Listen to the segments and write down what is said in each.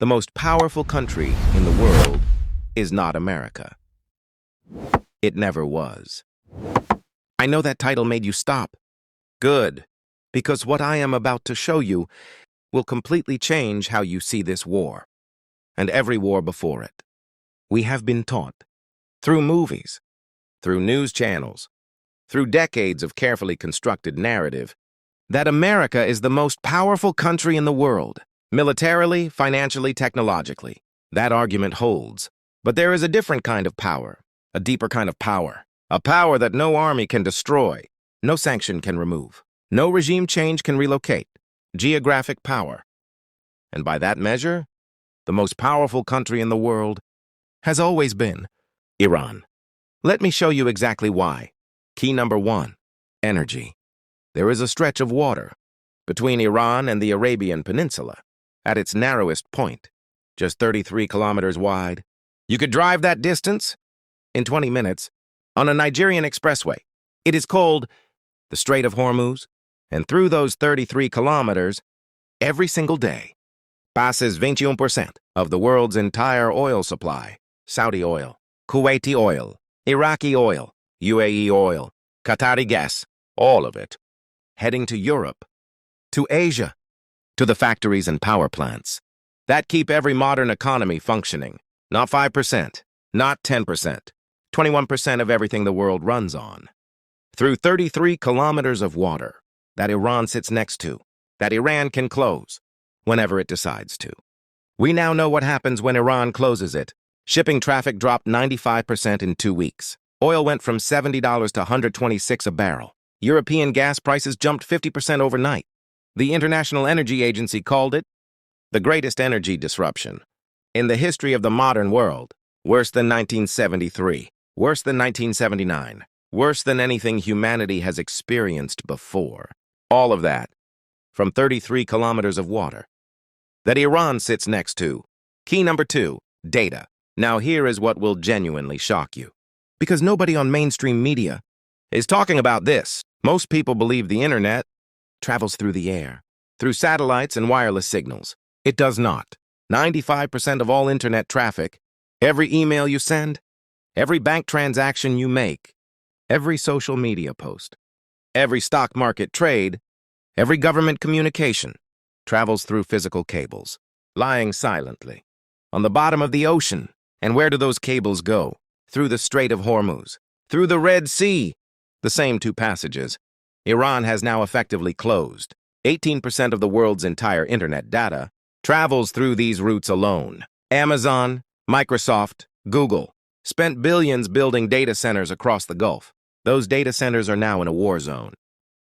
The most powerful country in the world is not America. It never was. I know that title made you stop. Good, because what I am about to show you will completely change how you see this war, and every war before it. We have been taught, through movies, through news channels, through decades of carefully constructed narrative, that America is the most powerful country in the world, militarily, financially, technologically. That argument holds. But there is a different kind of power, a deeper kind of power, a power that no army can destroy, no sanction can remove, no regime change can relocate, geographic power. And by that measure, the most powerful country in the world has always been Iran. Let me show you exactly why. Key number 1, energy. There is a stretch of water between Iran and the Arabian Peninsula, at its narrowest point, just 33 kilometers wide. You could drive that distance in 20 minutes on a Nigerian expressway. It is called the Strait of Hormuz, and through those 33 kilometers, every single day, passes 21% of the world's entire oil supply. Saudi oil, Kuwaiti oil, Iraqi oil, UAE oil, Qatari gas, all of it, heading to Europe, to Asia, to the factories and power plants that keep every modern economy functioning. Not 5%, not 10%, 21% of everything the world runs on. Through 33 kilometers of water that Iran sits next to, that Iran can close whenever it decides to. We now know what happens when Iran closes it. Shipping traffic dropped 95% in 2 weeks. Oil went from $70 to $126 a barrel. European gas prices jumped 50% overnight. The International Energy Agency called it the greatest energy disruption in the history of the modern world. Worse than 1973, worse than 1979, worse than anything humanity has experienced before. All of that from 33 kilometers of water that Iran sits next to. Key number 2, data. Now here is what will genuinely shock you. Because nobody on mainstream media is talking about this. Most people believe the internet travels through the air, through satellites and wireless signals. It does not. 95% of all internet traffic, every email you send, every bank transaction you make, every social media post, every stock market trade, every government communication travels through physical cables, lying silently on the bottom of the ocean. And where do those cables go? Through the Strait of Hormuz, through the Red Sea. The same 2 passages. Iran has now effectively closed. 18% of the world's entire internet data travels through these routes alone. Amazon, Microsoft, Google spent billions building data centers across the Gulf. Those data centers are now in a war zone.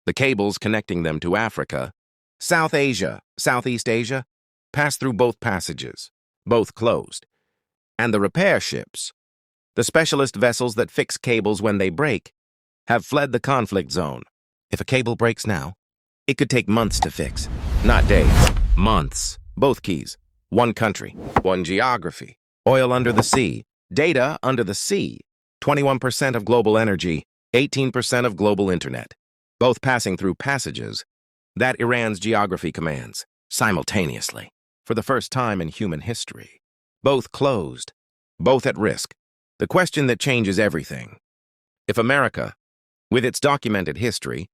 The cables connecting them to Africa, South Asia, Southeast Asia, pass through both passages, both closed. And the repair ships, the specialist vessels that fix cables when they break, have fled the conflict zone. If a cable breaks now, it could take months to fix. Not days, months. Both keys. One country, one geography. Oil under the sea, data under the sea. 21% of global energy, 18% of global internet. Both passing through passages that Iran's geography commands, simultaneously, for the first time in human history. Both closed, both at risk. The question that changes everything. If America, with its documented history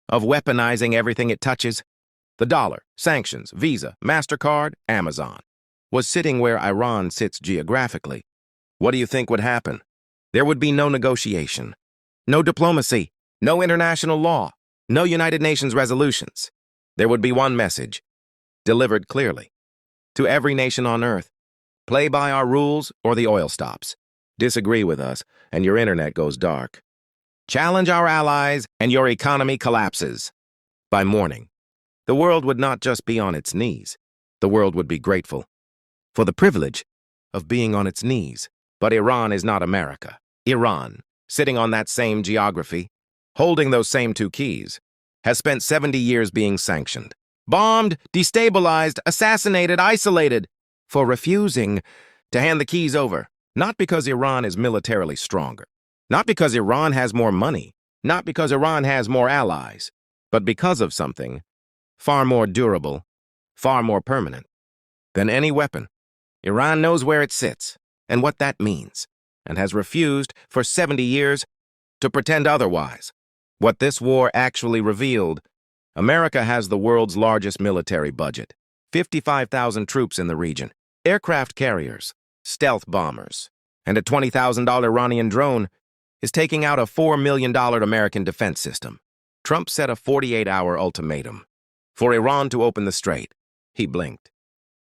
of weaponizing everything it touches, the dollar, sanctions, Visa, MasterCard, Amazon, was sitting where Iran sits geographically, what do you think would happen? There would be no negotiation, no diplomacy, no international law, no United Nations resolutions. There would be one message, delivered clearly, to every nation on earth. Play by our rules or the oil stops. Disagree with us and your internet goes dark. Challenge our allies and your economy collapses. By morning, the world would not just be on its knees. The world would be grateful for the privilege of being on its knees. But Iran is not America. Iran, sitting on that same geography, holding those same 2 keys, has spent 70 years being sanctioned, bombed, destabilized, assassinated, isolated, for refusing to hand the keys over. Not because Iran is militarily stronger, not because Iran has more money, not because Iran has more allies, but because of something far more durable, far more permanent than any weapon, Iran knows where it sits and what that means, and has refused for 70 years to pretend otherwise. What this war actually revealed: America has the world's largest military budget, 55,000 troops in the region, aircraft carriers, stealth bombers, and a $20,000 Iranian drone is taking out a $4 million American defense system. Trump set a 48-hour ultimatum for Iran to open the strait. He blinked,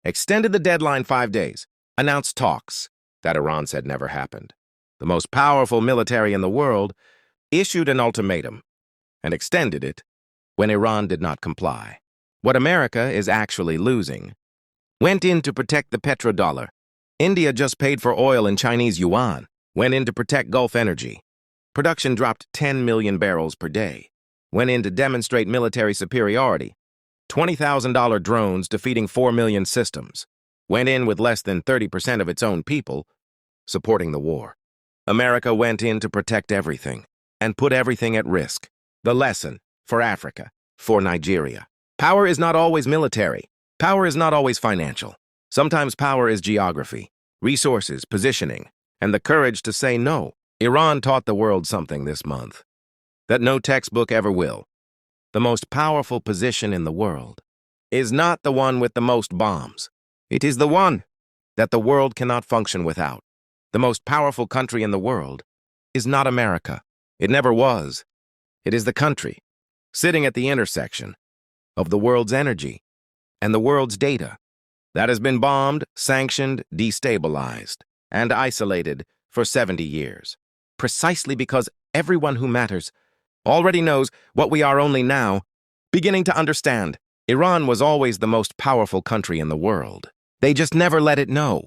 extended the deadline 5 days, announced talks that Iran said never happened. The most powerful military in the world issued an ultimatum and extended it when Iran did not comply. What America is actually losing went in to protect the petrodollar. India just paid for oil in Chinese yuan, went in to protect Gulf energy. Production dropped 10 million barrels per day, went in to demonstrate military superiority. $20,000 drones defeating 4 million systems, went in with less than 30% of its own people supporting the war. America went in to protect everything and put everything at risk. The lesson for Africa, for Nigeria: power is not always military. Power is not always financial. Sometimes power is geography, resources, positioning, and the courage to say no. Iran taught the world something this month that no textbook ever will. The most powerful position in the world is not the one with the most bombs. It is the one that the world cannot function without. The most powerful country in the world is not America. It never was. It is the country sitting at the intersection of the world's energy and the world's data that has been bombed, sanctioned, destabilized, and isolated for 70 years. Precisely because everyone who matters already knows what we are only now beginning to understand. Iran was always the most powerful country in the world. They just never let it know.